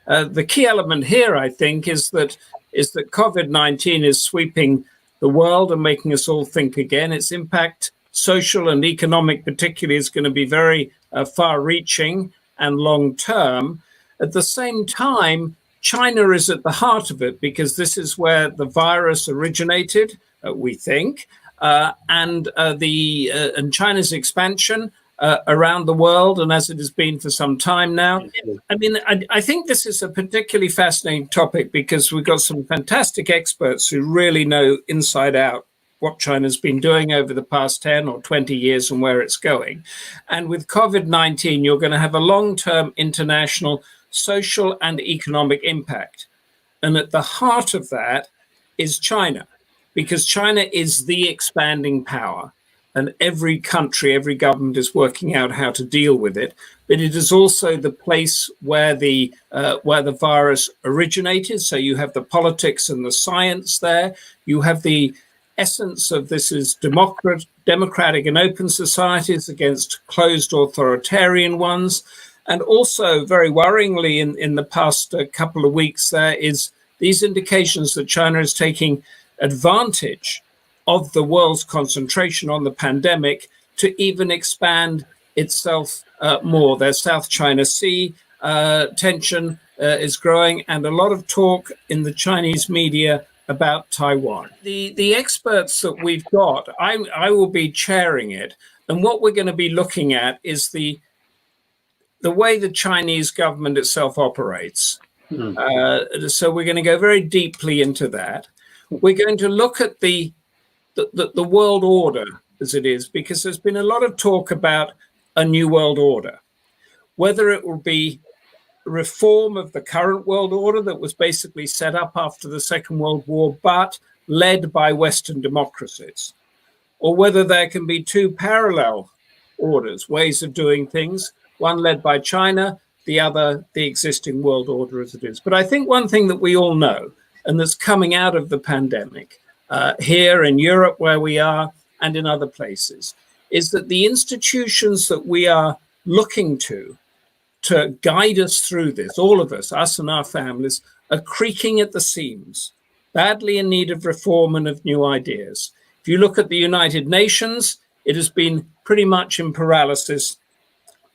The key element here, I think, is that COVID-19 is sweeping the world and making us all think again. Its impact, social and economic particularly, is going to be very far-reaching and long-term. At the same time, China is at the heart of it because this is where the virus originated, we think, and China's expansion around the world, and as it has been for some time now. I mean, I think this is a particularly fascinating topic because we've got some fantastic experts who really know inside out what China's been doing over the past 10 or 20 years and where it's going. And with COVID-19, you're going to have a long-term international social and economic impact. And at the heart of that is China, because China is the expanding power. And every country, every government is working out how to deal with it. But it is also the place where the virus originated. So you have the politics and the science there. You have the essence of this is democratic and open societies against closed authoritarian ones. And also, very worryingly, in the past couple of weeks, there is these indications that China is taking advantage of the world's concentration on the pandemic to even expand itself more. Their South China Sea tension is growing, and a lot of talk in the Chinese media about Taiwan. The experts that we've got, I will be chairing it, and what we're going to be looking at is the way the Chinese government itself operates. So we're going to go very deeply into that. We're going to look at the world order as it is, because there's been a lot of talk about a new world order, whether it will be reform of the current world order that was basically set up after the Second World War, but led by Western democracies, or whether there can be two parallel orders, ways of doing things, one led by China, the other, the existing world order as it is. But I think one thing that we all know, and that's coming out of the pandemic, here in Europe where we are and in other places, is that the institutions that we are looking to guide us through this, all of us and our families, are creaking at the seams, badly in need of reform and of new ideas. If you look at the United Nations, it has been pretty much in paralysis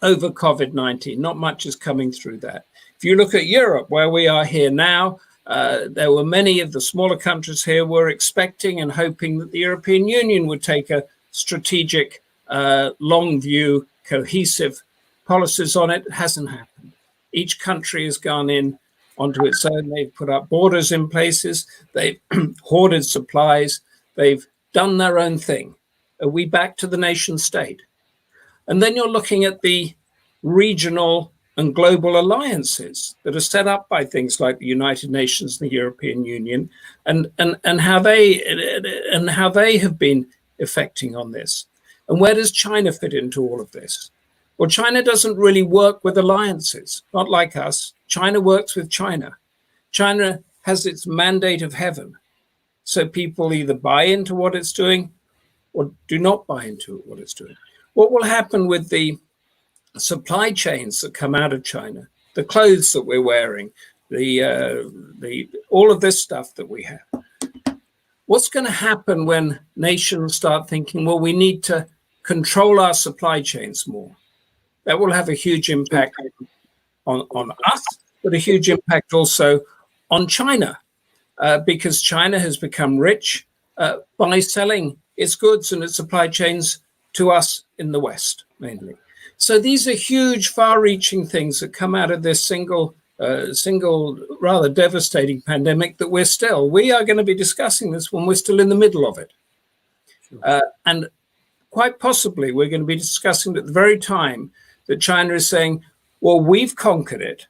over COVID-19. Not much is coming through that. If you look at Europe, where we are here now, there were many of the smaller countries here were expecting and hoping that the European Union would take a strategic, long view, cohesive policies on it. It hasn't happened. Each country has gone in onto its own. They've put up borders in places. They've hoarded supplies. They've done their own thing. Are we back to the nation state? And then you're looking at the regional and global alliances that are set up by things like the United Nations and the European Union, and how they have been affecting on this. And where does China fit into all of this? Well, China doesn't really work with alliances, not like us. China works with China. China has its mandate of heaven. So people either buy into what it's doing or do not buy into what it's doing. What will happen with the supply chains that come out of China, the clothes that we're wearing, the all of this stuff that we have? What's going to happen when nations start thinking, well, we need to control our supply chains more? That will have a huge impact on us, but a huge impact also on China, because China has become rich by selling its goods and its supply chains to us in the West, mainly. So these are huge, far-reaching things that come out of this single, rather devastating pandemic that we are going to be discussing this when we're still in the middle of it. And quite possibly we're going to be discussing it at the very time that China is saying, well, we've conquered it.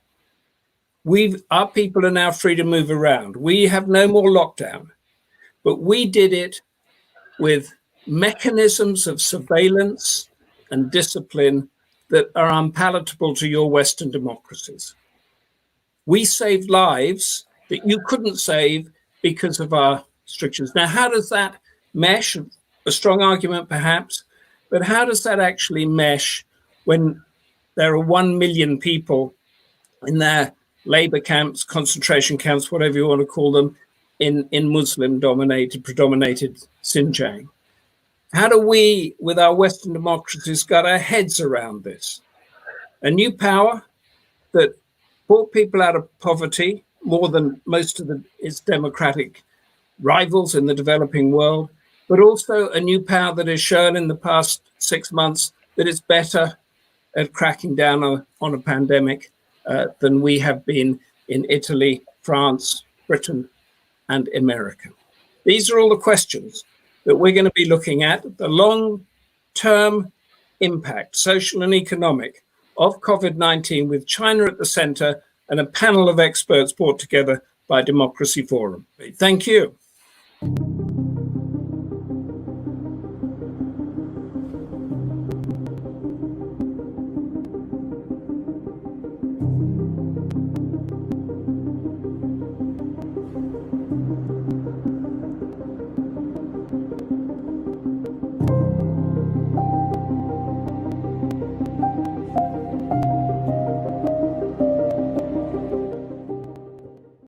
Our people are now free to move around. We have no more lockdown, but we did it with mechanisms of surveillance and discipline that are unpalatable to your Western democracies. We saved lives that you couldn't save because of our restrictions. Now, how does that mesh? A strong argument, perhaps, but how does that actually mesh when there are 1 million people in their labor camps, concentration camps, whatever you want to call them, in Muslim-dominated, predominated Xinjiang. How do we, with our Western democracies, get our heads around this? A new power that brought people out of poverty more than most of its democratic rivals in the developing world, but also a new power that has shown in the past 6 months that it's better at cracking down on a pandemic than we have been in Italy, France, Britain, and America. These are all the questions that we're going to be looking at, the long-term impact, social and economic, of COVID-19, with China at the center and a panel of experts brought together by Democracy Forum. Thank you.